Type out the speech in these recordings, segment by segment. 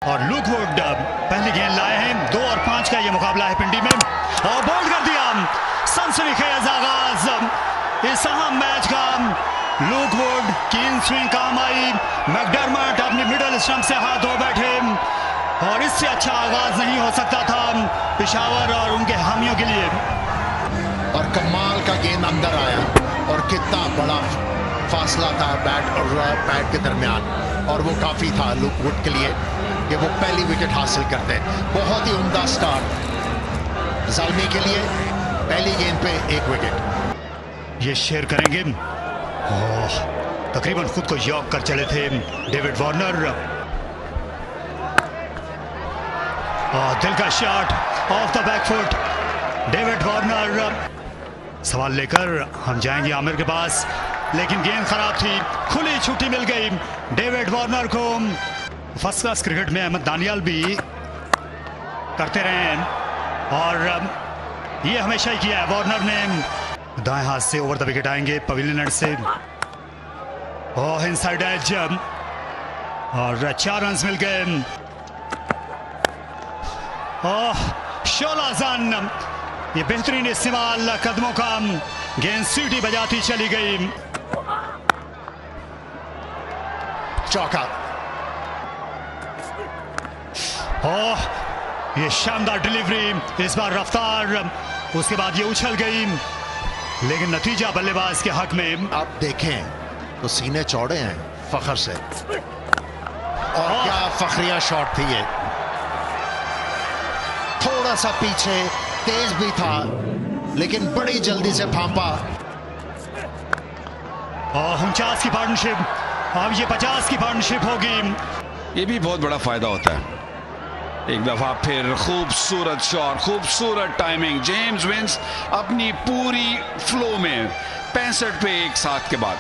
और look would पहली गेंद लाए हैं। 2 और 5 का ये मुकाबला है पिंडी में और बोल्ड कर दिया। सनसनीखेज आगाज इस अहम मैच का। लुक वुड की इन स्विंग काम आई। मैकडर्मट अपनी मिडल स्टंप से हाथ धो बैठे और इससे अच्छा आगाज नहीं हो सकता था पेशावर और उनके हामियों के लिए। और कमाल का गेंद अंदर आया और कितना बड़ा फासला था बैट और पैड के दरमियान, और वो काफी था लुक वुड के लिए कि वो पहली विकेट हासिल करते। बहुत ही उम्दा स्टार्ट ज़ल्मी के लिए, पहली गेंद पे 1 विकेट। ये शेयर करेंगे। तकरीबन खुद को यॉक कर चले थे डेविड वार्नर। दिल का shot of the back foot. David Warner सवाल लेकर हम जाएंगे आमिर के पास, लेकिन गेंद खराब थी, खुली छुट्टी मिल गई डेविड वार्नर को। फर्स्ट क्लास क्रिकेट में अहमद दानियाल भी करते रहे हैं और ये हमेशा ही किया है वार्नर ने। दाएं हाथ से ओवर द विकेट आएंगे पवेलियन एंड से। इनसाइड एज और 4 रन मिल गए। शोला रन, ये बेहतरीन इस्तेमाल कदमों का। गेंद सीटी बजाती चली गई। चौका। ये शानदार डिलीवरी, इस बार रफ्तार, उसके बाद ये उछल गई, लेकिन नतीजा बल्लेबाज के हक में। आप देखें तो सीने चौड़े हैं फखर से, और क्या फखरिया शॉट थी ये। थोड़ा सा पीछे, तेज भी था लेकिन बड़ी जल्दी से फांपा। 49 की पार्टनरशिप, अब ये 50 की पार्टनरशिप होगी। ये भी बहुत बड़ा फायदा होता है। एक दफा फिर खूबसूरत शॉट, खूबसूरत टाइमिंग। जेम्स विंस अपनी पूरी फ्लो में 65 पे 1 साथ के बाद।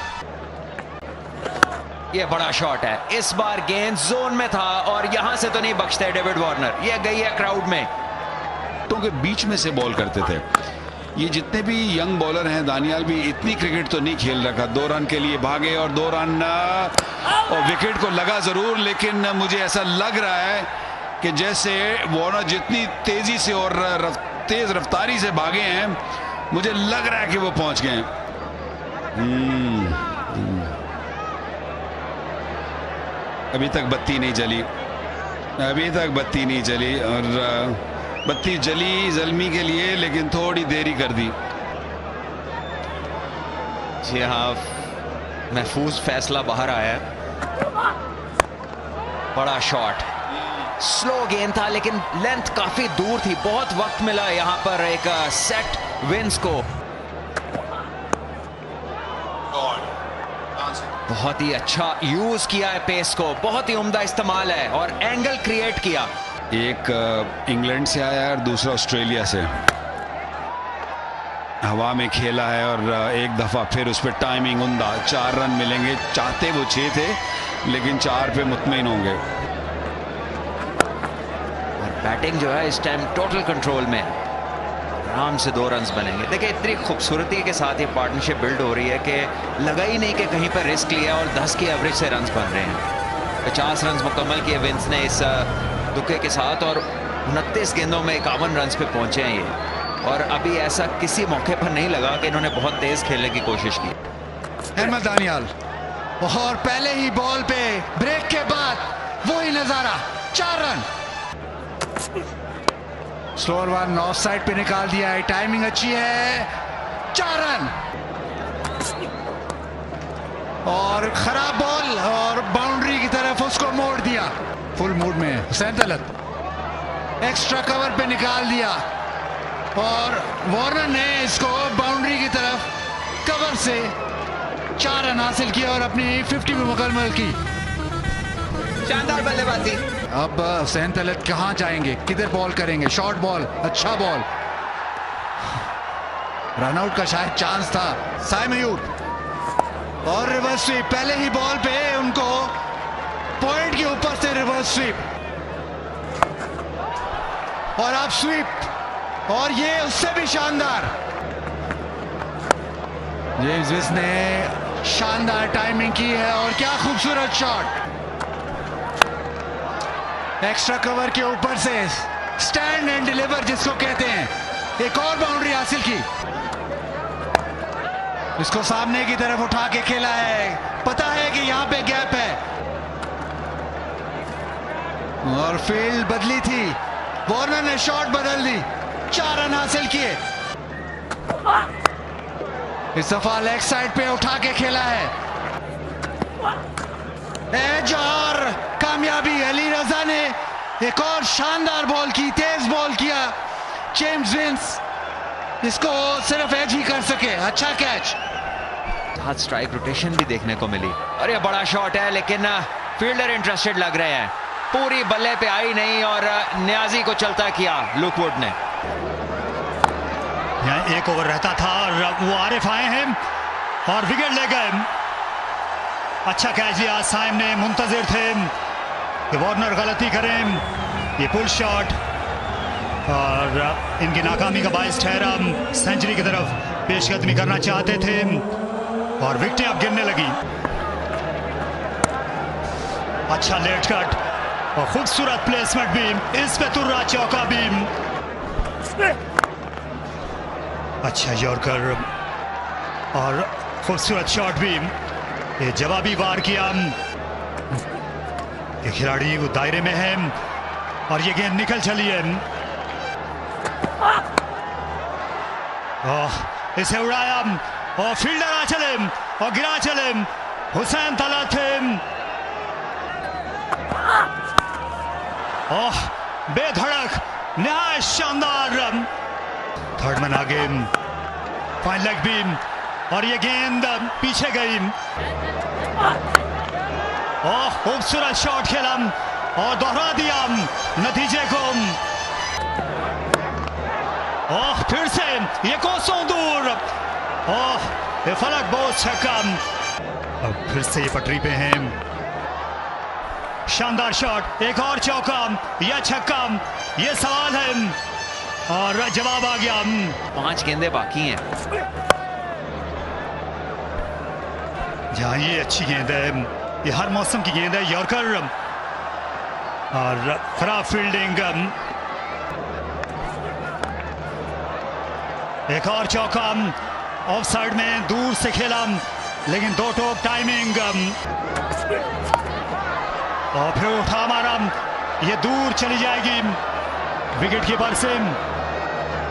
ये बड़ा शॉट है, इस बार गेंद जोन में था और यहां से तो नहीं बख्शते डेविड वार्नर। ये गई है क्राउड में, तो के बीच में से बॉल करते थे। ये जितने भी यंग बॉलर हैं, दानियाल भी इतनी क्रिकेट तो नहीं खेल रखा। 2 रन के लिए भागे और 2 रन और विकेट को लगा जरूर, लेकिन मुझे ऐसा लग रहा है कि जैसे वार्नर जितनी तेजी से और तेज रफ्तारी से भागे हैं, मुझे लग रहा है कि वो पहुंच गए। अभी तक बत्ती नहीं जली, अभी तक बत्ती नहीं जली, और बत्ती जली ज़ल्मी के लिए, लेकिन थोड़ी देरी कर दी। जी हाँ, महफूज फैसला बाहर आया। बड़ा शॉट, स्लो गेंद था लेकिन लेंथ काफी दूर थी। बहुत वक्त मिला यहां पर एक सेट विंस को। बहुत ही अच्छा यूज किया है पेस को, बहुत ही उम्दा इस्तेमाल है और एंगल क्रिएट किया। एक इंग्लैंड से आया है और दूसरा ऑस्ट्रेलिया से। हवा में खेला है और एक दफा फिर उस पर टाइमिंग उम्दा। 4 रन मिलेंगे, चाहते वो 6 थे लेकिन 4 पे मुतमईन होंगे। और बैटिंग जो है इस टाइम टोटल कंट्रोल में, आराम से 2 रन बनेंगे। देखिए इतनी खूबसूरती के साथ ये पार्टनरशिप बिल्ड हो रही है कि लगा ही नहीं कि कहीं पर रिस्क लिया और 10 की एवरेज से रन बन रहे हैं। 50 रन मुकम्मल किए विंस ने इस दुखे के साथ और 29 गेंदों में 51 रन पे पहुंचे हैं ये। और अभी ऐसा किसी मौके पर नहीं लगा कि इन्होंने बहुत तेज खेलने की कोशिश की। अहमद दानियाल, और पहले ही बॉल पे ब्रेक के बाद वही नजारा, 4 run. Slower one of side पे निकाल दिया है, टाइमिंग अच्छी है, 4 रन। और खराब बॉल और बाउंड्री की तरफ उसको मोड़ दिया। फुल मूड में हुसैन तलत एक्स्ट्रा कवर पे निकाल दिया और वार्नर ने इसको बाउंड्री की तरफ कवर से 4 रन हासिल किया और अपनी 50 में मुकम्मल की। शानदार बल्लेबाजी। अब हुसैन तलत कहां जाएंगे, किधर बॉल करेंगे? शॉर्ट बॉल, अच्छा बॉल, रनआउट का शायद चांस था। साई मयूर और रिवर्स स्वीप, पहले ही बॉल पे उनको पॉइंट के ऊपर से रिवर्स स्वीप और अब स्वीप, और ये उससे भी शानदार। जेम्स विंस ने शानदार टाइमिंग की है और क्या खूबसूरत शॉट। एक्स्ट्रा कवर के ऊपर से स्टैंड एंड डिलीवर जिसको कहते हैं, एक और बाउंड्री हासिल की। इसको सामने की तरफ उठा के खेला है, पता है कि यहां पे गैप है और फील्ड बदली थी, वार्नर ने शॉट बदल दी, 4 रन हासिल किए। इस दफा लेग साइड पे उठा के खेला है, एज और कामयाबी। अली रजा ने एक और शानदार बॉल की, तेज बॉल किया जेम्स विंस, इसको सिर्फ एज ही कर सके। अच्छा कैच, हाथ स्ट्राइक रोटेशन भी देखने को मिली और ये बड़ा शॉट है, लेकिन फील्डर इंटरेस्टेड लग रहे हैं, पूरी बल्ले पे आई नहीं और न्याजी को चलता किया लुकवुड ने। यहाँ 1 ओवर रहता था और वो आरिफ आए हैं और विकेट ले गए। अच्छा कैच लिया, सामने मुंतजिर थे कि वार्नर गलती करें, ये पुल शॉट और इनकी नाकामी का बायस ठहरा। सेंचुरी की तरफ पेशकदमी करना चाहते थे और विकेटें अब गिरने लगी। अच्छा लेट कट और खूबसूरत प्लेसमेंट भी, इस पे तुर्रा चौका भी। अच्छा यॉर्कर और खूबसूरत शॉट भी, ये जवाबी वार किया। ये खिलाड़ी वो दायरे में है और ये गेंद निकल चली है, इसे उड़ाया और फील्डर आ चले और गिरा चले। हुसैन तलत बेधड़क नहायत शानदार। थर्ड मैन आगे, फाइन लेग बीम और ये गेंद पीछे गई। खूबसूरत शॉट खेला और दोहरा दिया नतीजे को। फिर से ये कोसों दूर, ये फलक बहुत छक्का। अब फिर से ये पटरी पे हैं, शानदार शॉट, एक और चौका या छक्का, ये सवाल है और जवाब आ गया। 5 गेंदें बाकी हैं। जहां ये अच्छी गेंद है, ये हर मौसम की गेंद है, यॉर्कर और खराब फील्डिंग। एक और चौका, ऑफ साइड में दूर से खेला लेकिन 2 टोक टाइमिंग और फिर उठा मारा, ये दूर चली जाएगी विकेट कीपर से,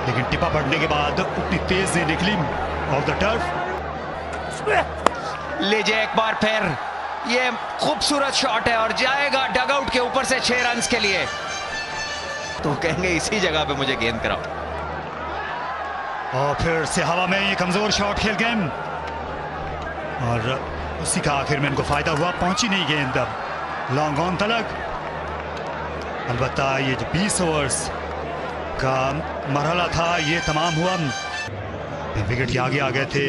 लेकिन टिपा पड़ने के बाद उतनी तेज नहीं निकली ऑफ द टर्फ। लीजिए एक बार फिर ये खूबसूरत शॉट है और जाएगा डगआउट के ऊपर से 6 रन के लिए, तो कहेंगे इसी जगह पे मुझे गेंद कराओ। और फिर से हवा में ये कमजोर शॉट खेल गए और उसी का आखिर में इनको फायदा हुआ, पहुंची नहीं गेंद लॉन्ग ऑन तलक। अलबत्ता ये जो 20 ओवर्स का मरहला था ये तमाम हुआ, विकेट के आगे आ गए थे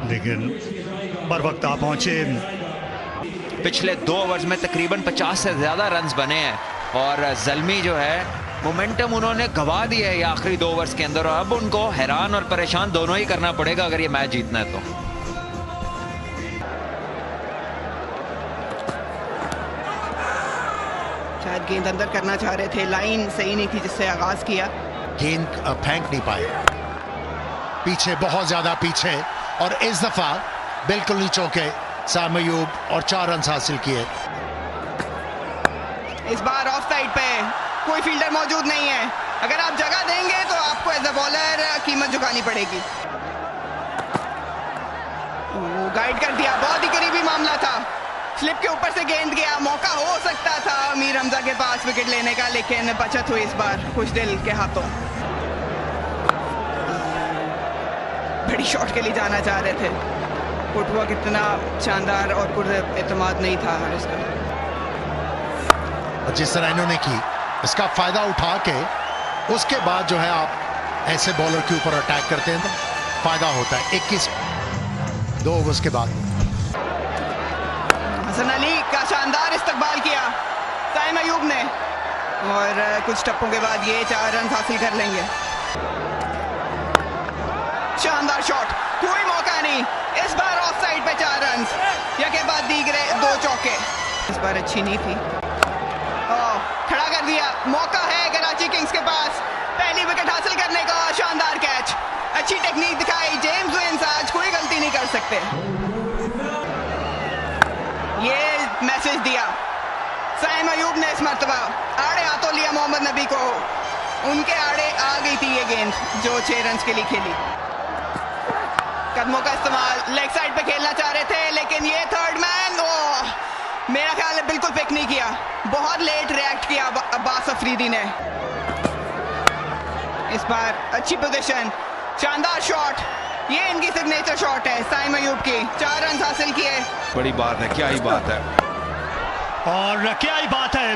लेकिन पर वक्त आ पहुंचे। पिछले 2 ओवर्स में तकरीबन 50 से ज्यादा रन्स बने हैं और ज़ल्मी जो है मोमेंटम उन्होंने गवा दिया है ये आखिरी 2 ओवर्स के अंदर, और अब उनको हैरान और परेशान दोनों ही करना पड़ेगा अगर ये मैच जीतना है तो। शायद गेंद अंदर करना चाह रहे थे, लाइन सही नहीं थी जिससे आगाज किया। गेंद फेंक नहीं पाए, पीछे बहुत ज्यादा पीछे, और इस दफा बिल्कुल नहीं चौके साम अयूब और 4 रन हासिल किए। इस बार ऑफ साइड पे कोई फील्डर मौजूद नहीं है, अगर आप जगह देंगे तो आपको एज अ बॉलर कीमत चुकानी पड़ेगी। गाइड कर दिया, बहुत ही करीबी मामला था, स्लिप के ऊपर से गेंद गया, मौका हो सकता था मीर हमजा के पास विकेट लेने का, लेकिन बचत हुई इस बार खुश दिल के हाथों। बड़ी शॉट के लिए जाना चाह रहे थे, फुटवर्क इतना शानदार और पुरएतमाद नहीं था इसका। जिस तरह इन्होंने की इसका फायदा उठा के उसके बाद जो है आप ऐसे बॉलर के ऊपर अटैक करते हैं तो फायदा होता है। 2 ओवर्स के बाद हसन अली का शानदार इस्तकबाल किया साइम अयूब ने, और कुछ टप्पों के बाद ये 4 रन हासिल कर लेंगे। शानदार शॉट, कोई मौका नहीं, इस बार ऑफ साइड पे 4 रन, या के बाद दीगरे 2 चौके। इस बार अच्छी नहीं थी, अच्छी टेक्निक दिखाई जेम्स विंस, आज कोई गलती नहीं कर सकते। ये मैसेज दिया साइम अयूब ने इस मर्तबा, आड़े हाथों लिया मोहम्मद नबी को, उनके आड़े आ गई थी ये गेंद जो 6 रन के लिए खेली। कदमों का इस्तेमाल, लेग साइड पे खेलना चाह रहे थे लेकिन ये थर्ड मैन मेरा ख्याल है बिल्कुल पिक नहीं किया, बहुत लेट रिएक्ट किया अब्बास अफरीदी ने। इस बार अच्छी पोजीशन, शानदार शॉट, ये इनकी सिग्नेचर शॉट है साइम अयूब की। 4 रन हासिल किए, बड़ी बात है, क्या ही बात है। और क्या ही बात है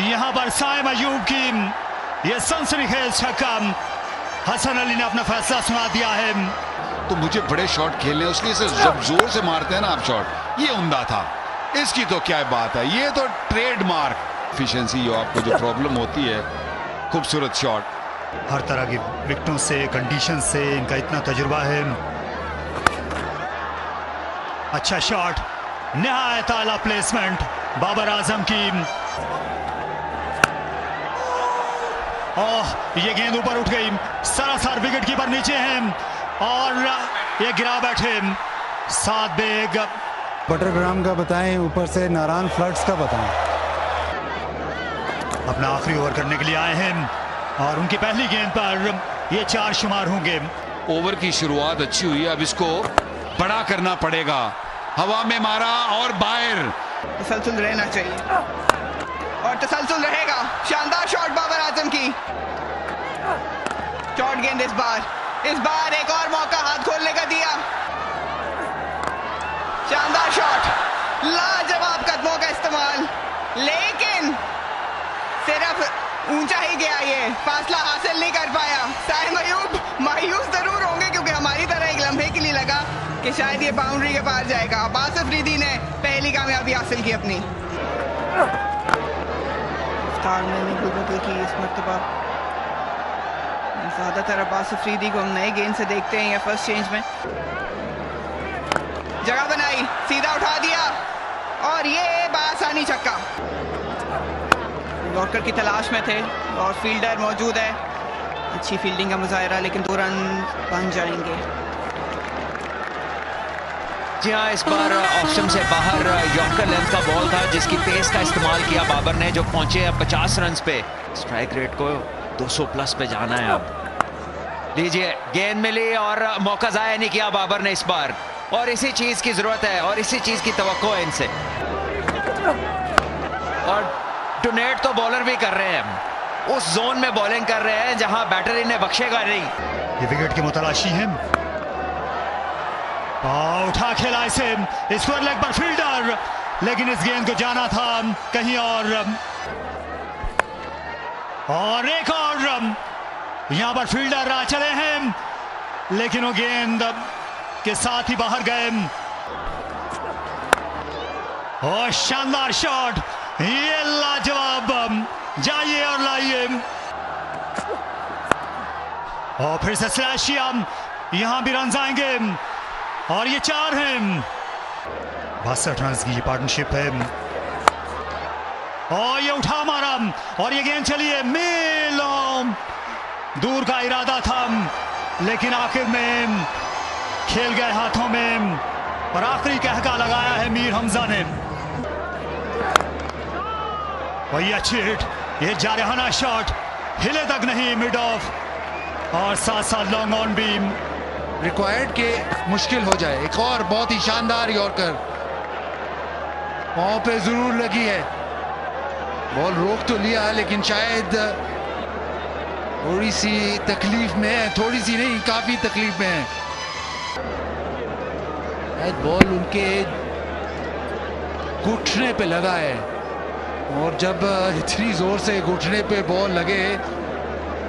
यहाँ पर साइम अयूब की ये सनसनीखेज छक्का, हसन अली ने अपना फैसला सुना दिया है। तो मुझे बड़े शॉट खेलने, उसलिए से जब जोर से मारते हैं ना आप शॉट, ये उम्दा था। इसकी तो क्या बात है, ये तो ट्रेडमार्क एफिशिएंसी जो आपको जो प्रॉब्लम होती है। खूबसूरत शॉट, हर तरह की विकेटों से, कंडीशन से इनका इतना तजुर्बा है। अच्छा शॉट, निहायत आला प्लेसमेंट बाबर आजम की। ओह ये गेंद ऊपर उठ गई, सरासर विकेट कीपर नीचे हैं और ये गिरा बैठे। 7 बेग बटरग्राम का बताएं, ऊपर से नारायण फ्लड्स का बताएं। अपना आखिरी ओवर करने के लिए आए हैं और उनकी पहली गेंद पर ये 4 शुमार होंगे। ओवर की शुरुआत अच्छी हुई है, अब इसको बड़ा करना पड़ेगा। हवा में मारा और बाहर। तसलसल रहना चाहिए और तसलसल रहेगा। शानदार शॉट बाबर आजम की, शॉर्ट गेंद इस बार एक और मौका हाथ खोलने का दिया। शानदार शॉट, लाजवाब कदमों का इस्तेमाल, लेकिन सिर्फ ऊंचा ही गया, ये फासला हासिल नहीं कर पाया। साइम अयूब मायूस जरूर होंगे क्योंकि हमारी तरह एक लम्हे के लिए लगा कि शायद ये बाउंड्री के पार जाएगा। अब्बास अफरीदी ने पहली कामयाबी हासिल की अपनी। की इस मर्तबा ज्यादातर अब्बास अफरीदी को हम नए गेंद से देखते हैं या फर्स्ट चेंज में। जगह बनाई, सीधा उठा दिया और ये बासानी छक्का। यॉर्कर की तलाश में थे और फील्डर मौजूद है, अच्छी फील्डिंग का मुजाहरा, लेकिन 2 रन बन जाएंगे। जी हाँ, इस बार ऑप्शन से बाहर यॉर्कर लेंथ का बॉल था जिसकी पेस का इस्तेमाल किया बाबर ने, जो पहुंचे 50 रन पे। स्ट्राइक रेट को 200 प्लस पे जाना है अब। लीजिए गेंद मिली और मौका जाया नहीं किया बाबर ने इस बार, और इसी चीज की जरूरत है और इसी चीज की तवक्को है इनसे। और डोनेट तो बॉलर भी कर रहे हैं, उस जोन में बॉलिंग कर रहे हैं जहां बैटर इन्हें बख्शेगा नहीं। ये विकेट की मुतलाशी है, उठा खेला इसे, स्क्वायर लेग पर फील्डर, लेकिन इस गेंद को जाना था कहीं और एक और यहां पर फील्डर राह चले हैं लेकिन वो गेंद के साथ ही बाहर गए। और शानदार शॉट, ये लाजवाब, जाइए और लाइए। और फिर से स्लैशिया, यहां भी रन आएंगे और ये 4 हैं। 62 रन की पार्टनरशिप है और ये उठा मारा और ये गेंद चली है मीलों दूर का इरादा था, लेकिन आखिर में खेल गए हाथों में और आखिरी कहका लगाया है मीर हमजा ने। और ये अच्छी हिट, ये जारहाना शॉट, हिले तक नहीं मिड ऑफ और साथ साथ लॉन्ग ऑन बीम। रिक्वायर्ड के मुश्किल हो जाए। एक और बहुत ही शानदार यॉर्कर, पांव पे जरूर लगी है, बॉल रोक तो लिया लेकिन शायद थोड़ी सी तकलीफ में है, थोड़ी सी नहीं काफी तकलीफ में है। शायद बॉल उनके घुटने पे लगा है और जब इतनी जोर से घुटने पे बॉल लगे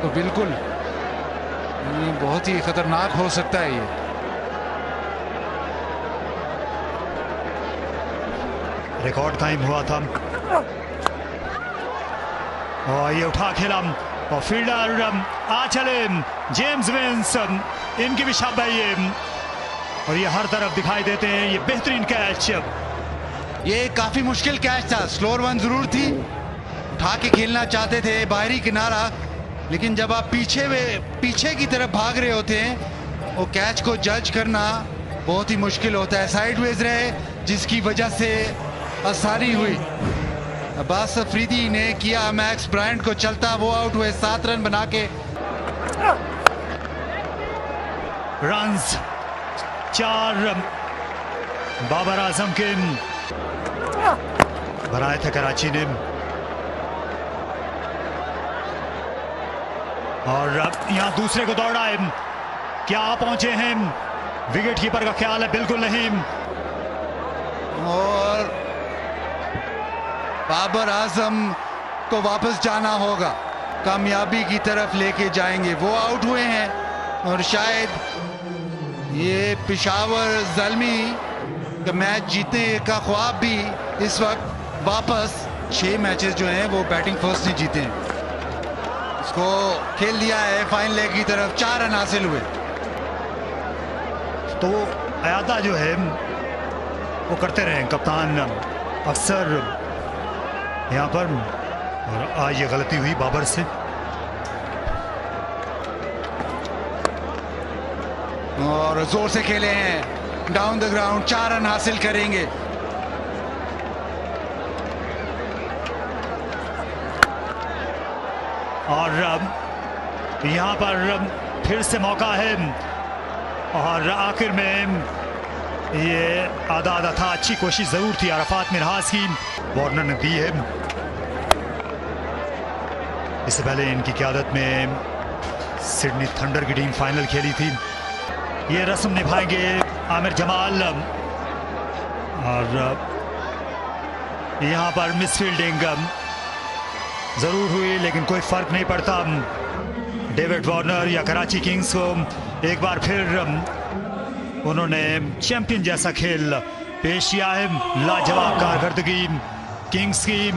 तो बिल्कुल बहुत ही खतरनाक हो सकता है ये। रिकॉर्ड कायम हुआ था और ये उठा खेला और फील्डर आ चले जेम्स विंस, इनकी भी शाबाश ये, और ये हर तरफ दिखाई देते हैं। ये बेहतरीन कैच, ये काफी मुश्किल कैच था, स्लोअर वन जरूर थी, उठा के खेलना चाहते थे, बाहरी किनारा लेकिन जब आप पीछे की तरफ भाग रहे होते हैं, वो कैच को जज करना बहुत ही मुश्किल होता है। साइडवेज रहे, जिसकी वजह से आसानी हुई। अब्बास अफरीदी ने किया मैक्स ब्रायंट को चलता, वो आउट हुए 7 रन बना के। रन्स 4 बाबर आजम के बनाए थे कराची ने, और यहां दूसरे को दौड़ा है। क्या पहुंचे हैं? विकेट कीपर का ख्याल है बिल्कुल नहीं। और बाबर आजम को वापस जाना होगा, कामयाबी की तरफ लेके जाएंगे। वो आउट हुए हैं, और शायद ये पेशावर ज़ल्मी का मैच जीतने का ख्वाब भी इस वक्त वापस 6 मैचेस जो हैं वो बैटिंग फर्स्ट ने जीते हैं। इसको खेल दिया है फाइन लेग की तरफ, 4 रन हासिल हुए। तो अयादा जो है वो करते रहे कप्तान अक्सर यहाँ पर, और आज ये गलती हुई बाबर से। और जोर से खेले हैं डाउन द ग्राउंड, 4 रन हासिल करेंगे। और यहाँ पर फिर से मौका है, और आखिर में ये आधा था। अच्छी कोशिश जरूर थी अरफात मिनहास की, वार्नर ने दी है। इससे पहले इनकी क़यादत में सिडनी थंडर की टीम फाइनल खेली थी। ये रस्म निभाएंगे आमिर जमाल, और यहाँ पर मिसफील्डिंग जरूर हुई, लेकिन कोई फर्क नहीं पड़ता। डेविड वार्नर या कराची किंग्स को एक बार फिर उन्होंने चैंपियन जैसा खेल पेश किया है। लाजवाब कारकर्दगी किंग्स की।